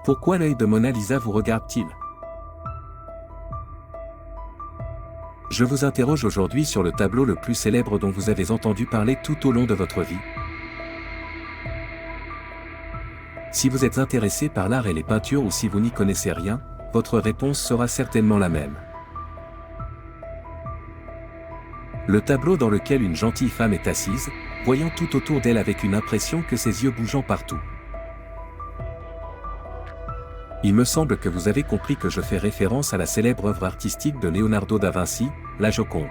Pourquoi l'œil de Mona Lisa vous regarde-t-il? Je vous interroge aujourd'hui sur le tableau le plus célèbre dont vous avez entendu parler tout au long de votre vie. Si vous êtes intéressé par l'art et les peintures ou si vous n'y connaissez rien, votre réponse sera certainement la même. Le tableau dans lequel une gentille femme est assise, voyant tout autour d'elle avec une impression que ses yeux bougeant partout. Il me semble que vous avez compris que je fais référence à la célèbre œuvre artistique de Leonardo da Vinci, la Joconde.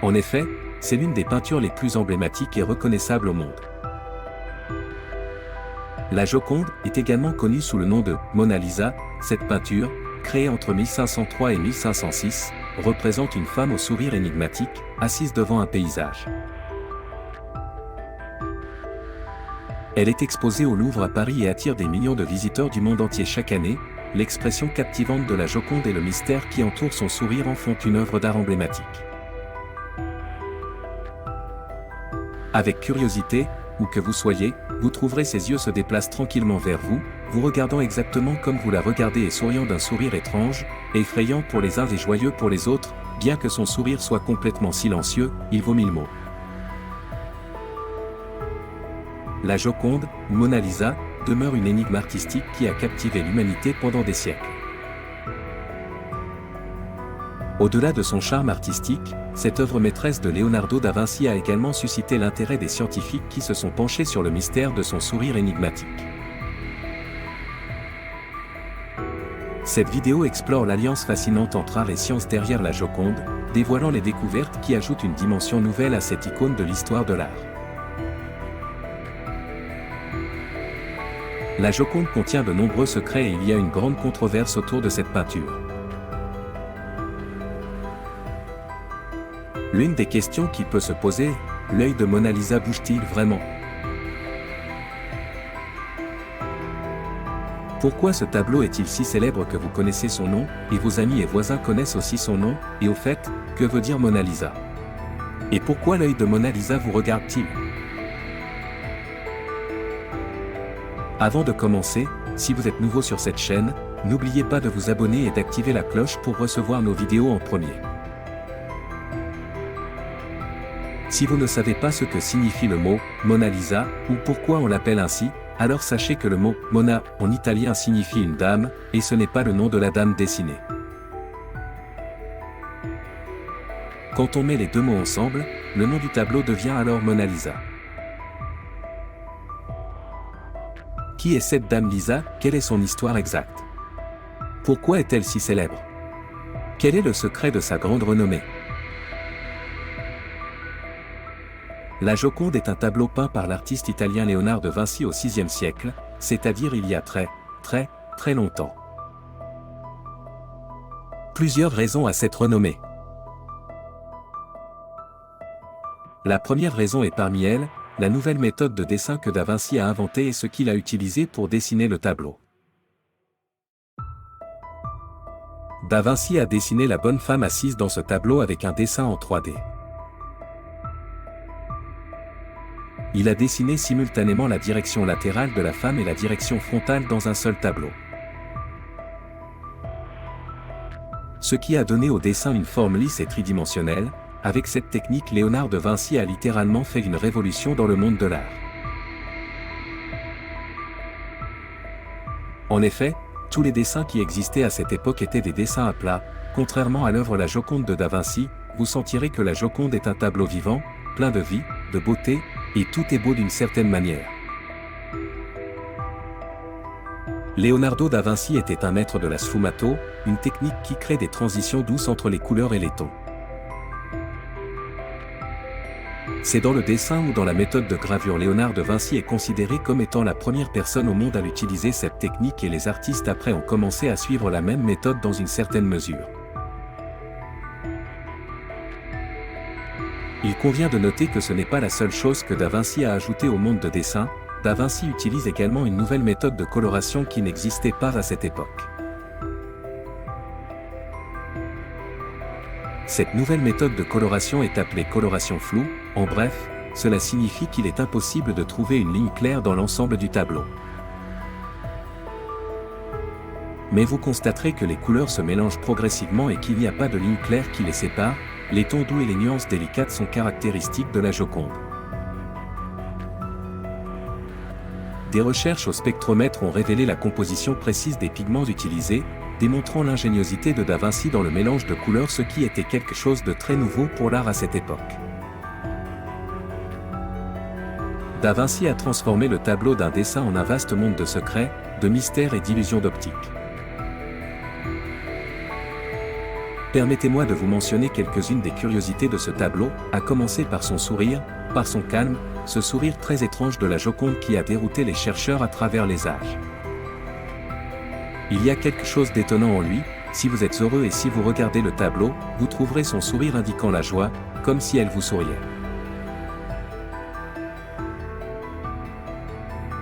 En effet, c'est l'une des peintures les plus emblématiques et reconnaissables au monde. La Joconde est également connue sous le nom de Mona Lisa. Cette peinture, créée entre 1503 et 1506, représente une femme au sourire énigmatique, assise devant un paysage. Elle est exposée au Louvre à Paris et attire des millions de visiteurs du monde entier chaque année. L'expression captivante de la Joconde et le mystère qui entoure son sourire en font une œuvre d'art emblématique. Avec curiosité, où que vous soyez, vous trouverez ses yeux se déplacent tranquillement vers vous, vous regardant exactement comme vous la regardez et souriant d'un sourire étrange, effrayant pour les uns et joyeux pour les autres. Bien que son sourire soit complètement silencieux, il vaut 1000 mots. La Joconde, ou Mona Lisa, demeure une énigme artistique qui a captivé l'humanité pendant des siècles. Au-delà de son charme artistique, cette œuvre maîtresse de Leonardo da Vinci a également suscité l'intérêt des scientifiques qui se sont penchés sur le mystère de son sourire énigmatique. Cette vidéo explore l'alliance fascinante entre art et science derrière la Joconde, dévoilant les découvertes qui ajoutent une dimension nouvelle à cette icône de l'histoire de l'art. La Joconde contient de nombreux secrets et il y a une grande controverse autour de cette peinture. L'une des questions qui peut se poser, l'œil de Mona Lisa bouge-t-il vraiment? Pourquoi ce tableau est-il si célèbre que vous connaissez son nom, et vos amis et voisins connaissent aussi son nom, et au fait, que veut dire Mona Lisa? Et pourquoi l'œil de Mona Lisa vous regarde-t-il? Avant de commencer, si vous êtes nouveau sur cette chaîne, n'oubliez pas de vous abonner et d'activer la cloche pour recevoir nos vidéos en premier. Si vous ne savez pas ce que signifie le mot « Mona Lisa » ou pourquoi on l'appelle ainsi, alors sachez que le mot « Mona » en italien signifie une dame, et ce n'est pas le nom de la dame dessinée. Quand on met les deux mots ensemble, le nom du tableau devient alors Mona Lisa. Qui est cette dame Lisa? Quelle est son histoire exacte? Pourquoi est-elle si célèbre? Quel est le secret de sa grande renommée? La Joconde est un tableau peint par l'artiste italien Léonard de Vinci au VIe siècle, c'est-à-dire il y a très longtemps. Plusieurs raisons à cette renommée. La première raison est parmi elles, la nouvelle méthode de dessin que da Vinci a inventée et ce qu'il a utilisé pour dessiner le tableau. Da Vinci a dessiné la bonne femme assise dans ce tableau avec un dessin en 3D. Il a dessiné simultanément la direction latérale de la femme et la direction frontale dans un seul tableau. Ce qui a donné au dessin une forme lisse et tridimensionnelle. Avec cette technique, Léonard de Vinci a littéralement fait une révolution dans le monde de l'art. En effet, tous les dessins qui existaient à cette époque étaient des dessins à plat. Contrairement à l'œuvre La Joconde de da Vinci, vous sentirez que la Joconde est un tableau vivant, plein de vie, de beauté, et tout est beau d'une certaine manière. Leonardo da Vinci était un maître de la sfumato, une technique qui crée des transitions douces entre les couleurs et les tons. C'est dans le dessin ou dans la méthode de gravure Léonard de Vinci est considéré comme étant la première personne au monde à l'utiliser cette technique et les artistes après ont commencé à suivre la même méthode dans une certaine mesure. Il convient de noter que ce n'est pas la seule chose que da Vinci a ajoutée au monde de dessin, da Vinci utilise également une nouvelle méthode de coloration qui n'existait pas à cette époque. Cette nouvelle méthode de coloration est appelée coloration floue, en bref, cela signifie qu'il est impossible de trouver une ligne claire dans l'ensemble du tableau. Mais vous constaterez que les couleurs se mélangent progressivement et qu'il n'y a pas de ligne claire qui les sépare, les tons doux et les nuances délicates sont caractéristiques de la Joconde. Des recherches au spectromètre ont révélé la composition précise des pigments utilisés, démontrant l'ingéniosité de Da Vinci dans le mélange de couleurs, ce qui était quelque chose de très nouveau pour l'art à cette époque. Da Vinci a transformé le tableau d'un dessin en un vaste monde de secrets, de mystères et d'illusions d'optique. Permettez-moi de vous mentionner quelques-unes des curiosités de ce tableau, à commencer par son sourire, par son calme, ce sourire très étrange de la Joconde qui a dérouté les chercheurs à travers les âges. Il y a quelque chose d'étonnant en lui, si vous êtes heureux et si vous regardez le tableau, vous trouverez son sourire indiquant la joie, comme si elle vous souriait.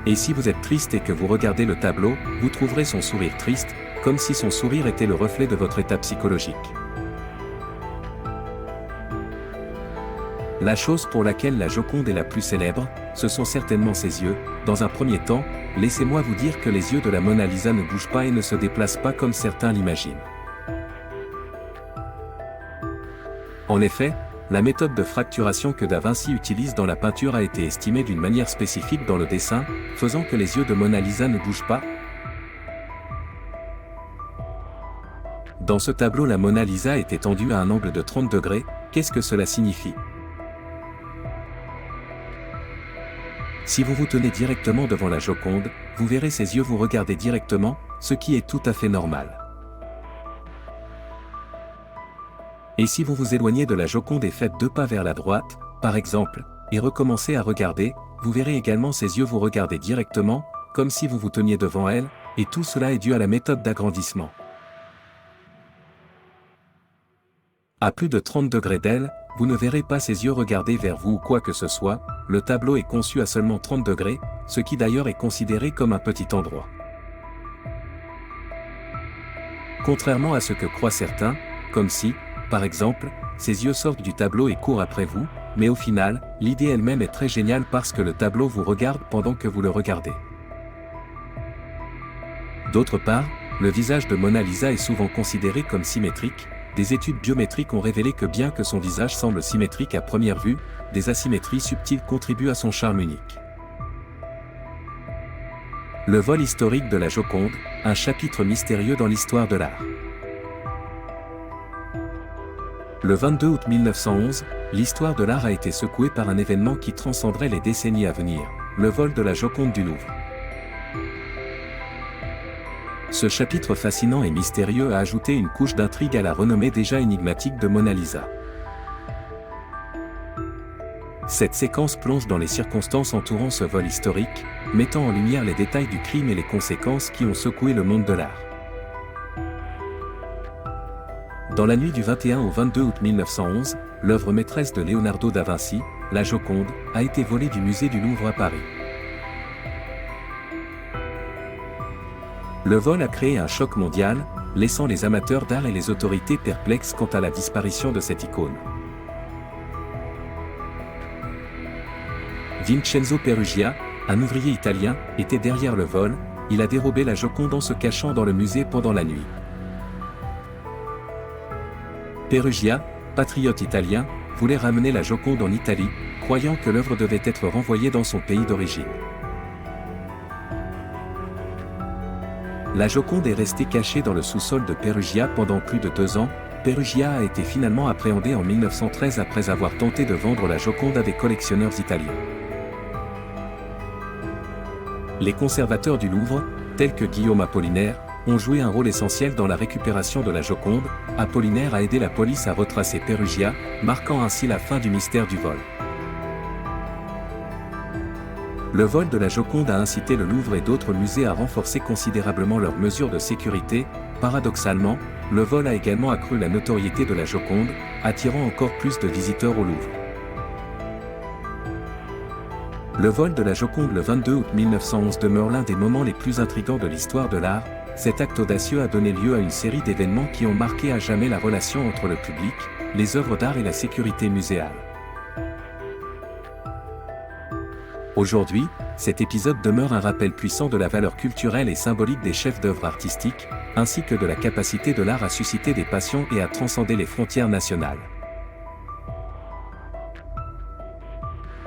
Et si vous êtes triste et que vous regardez le tableau, vous trouverez son sourire triste, comme si son sourire était le reflet de votre état psychologique. La chose pour laquelle la Joconde est la plus célèbre, ce sont certainement ses yeux. Dans un premier temps, laissez-moi vous dire que les yeux de la Mona Lisa ne bougent pas et ne se déplacent pas comme certains l'imaginent. En effet, la méthode de fracturation que Da Vinci utilise dans la peinture a été estimée d'une manière spécifique dans le dessin, faisant que les yeux de Mona Lisa ne bougent pas. Dans ce tableau, la Mona Lisa est étendue à un angle de 30 degrés, qu'est-ce que cela signifie ? Si vous vous tenez directement devant la Joconde, vous verrez ses yeux vous regarder directement, ce qui est tout à fait normal. Et si vous vous éloignez de la Joconde et faites 2 pas vers la droite, par exemple, et recommencez à regarder, vous verrez également ses yeux vous regarder directement, comme si vous vous teniez devant elle, et tout cela est dû à la méthode d'agrandissement. À plus de 30 degrés d'elle, vous ne verrez pas ses yeux regarder vers vous ou quoi que ce soit, le tableau est conçu à seulement 30 degrés, ce qui d'ailleurs est considéré comme un petit endroit. Contrairement à ce que croient certains, comme si, par exemple, ses yeux sortent du tableau et courent après vous, mais au final, l'idée elle-même est très géniale parce que le tableau vous regarde pendant que vous le regardez. D'autre part, le visage de Mona Lisa est souvent considéré comme symétrique. Des études biométriques ont révélé que bien que son visage semble symétrique à première vue, des asymétries subtiles contribuent à son charme unique. Le vol historique de la Joconde, un chapitre mystérieux dans l'histoire de l'art. Le 22 août 1911, l'histoire de l'art a été secouée par un événement qui transcenderait les décennies à venir, le vol de la Joconde du Louvre. Ce chapitre fascinant et mystérieux a ajouté une couche d'intrigue à la renommée déjà énigmatique de Mona Lisa. Cette séquence plonge dans les circonstances entourant ce vol historique, mettant en lumière les détails du crime et les conséquences qui ont secoué le monde de l'art. Dans la nuit du 21 au 22 août 1911, l'œuvre maîtresse de Leonardo da Vinci, la Joconde, a été volée du musée du Louvre à Paris. Le vol a créé un choc mondial, laissant les amateurs d'art et les autorités perplexes quant à la disparition de cette icône. Vincenzo Peruggia, un ouvrier italien, était derrière le vol, il a dérobé la Joconde en se cachant dans le musée pendant la nuit. Peruggia, patriote italien, voulait ramener la Joconde en Italie, croyant que l'œuvre devait être renvoyée dans son pays d'origine. La Joconde est restée cachée dans le sous-sol de Peruggia pendant plus de 2 ans. Peruggia a été finalement appréhendé en 1913 après avoir tenté de vendre la Joconde à des collectionneurs italiens. Les conservateurs du Louvre, tels que Guillaume Apollinaire, ont joué un rôle essentiel dans la récupération de la Joconde. Apollinaire a aidé la police à retracer Peruggia, marquant ainsi la fin du mystère du vol. Le vol de la Joconde a incité le Louvre et d'autres musées à renforcer considérablement leurs mesures de sécurité. Paradoxalement, le vol a également accru la notoriété de la Joconde, attirant encore plus de visiteurs au Louvre. Le vol de la Joconde le 22 août 1911 demeure l'un des moments les plus intrigants de l'histoire de l'art. Cet acte audacieux a donné lieu à une série d'événements qui ont marqué à jamais la relation entre le public, les œuvres d'art et la sécurité muséale. Aujourd'hui, cet épisode demeure un rappel puissant de la valeur culturelle et symbolique des chefs-d'œuvre artistiques, ainsi que de la capacité de l'art à susciter des passions et à transcender les frontières nationales.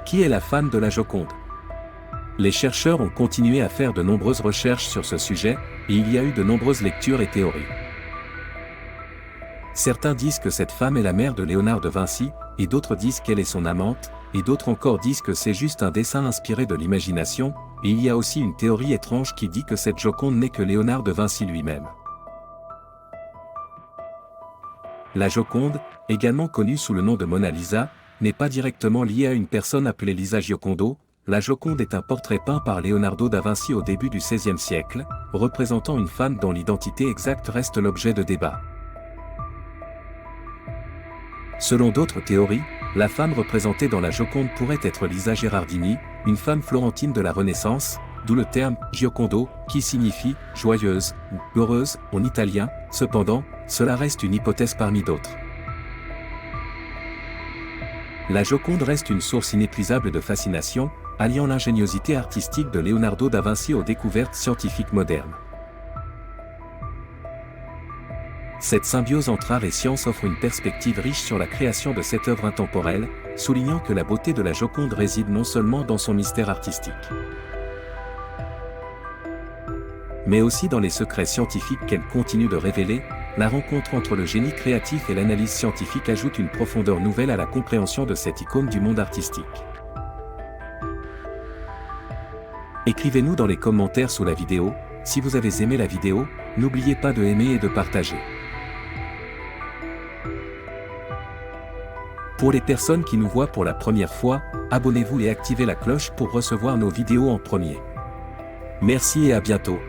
Qui est la femme de la Joconde? Les chercheurs ont continué à faire de nombreuses recherches sur ce sujet, et il y a eu de nombreuses lectures et théories. Certains disent que cette femme est la mère de Léonard de Vinci, et d'autres disent qu'elle est son amante, et d'autres encore disent que c'est juste un dessin inspiré de l'imagination, et il y a aussi une théorie étrange qui dit que cette Joconde n'est que Léonard de Vinci lui-même. La Joconde, également connue sous le nom de Mona Lisa, n'est pas directement liée à une personne appelée Lisa Giocondo. La Joconde est un portrait peint par Leonardo da Vinci au début du XVIe siècle, représentant une femme dont l'identité exacte reste l'objet de débats. Selon d'autres théories, la femme représentée dans la Joconde pourrait être Lisa Gherardini, une femme florentine de la Renaissance, d'où le terme « Giocondo » qui signifie « joyeuse » ou « heureuse » en italien. Cependant, cela reste une hypothèse parmi d'autres. La Joconde reste une source inépuisable de fascination, alliant l'ingéniosité artistique de Leonardo da Vinci aux découvertes scientifiques modernes. Cette symbiose entre art et science offre une perspective riche sur la création de cette œuvre intemporelle, soulignant que la beauté de la Joconde réside non seulement dans son mystère artistique, mais aussi dans les secrets scientifiques qu'elle continue de révéler. La rencontre entre le génie créatif et l'analyse scientifique ajoute une profondeur nouvelle à la compréhension de cette icône du monde artistique. Écrivez-nous dans les commentaires sous la vidéo. Si vous avez aimé la vidéo, n'oubliez pas de aimer et de partager. Pour les personnes qui nous voient pour la première fois, abonnez-vous et activez la cloche pour recevoir nos vidéos en premier. Merci et à bientôt.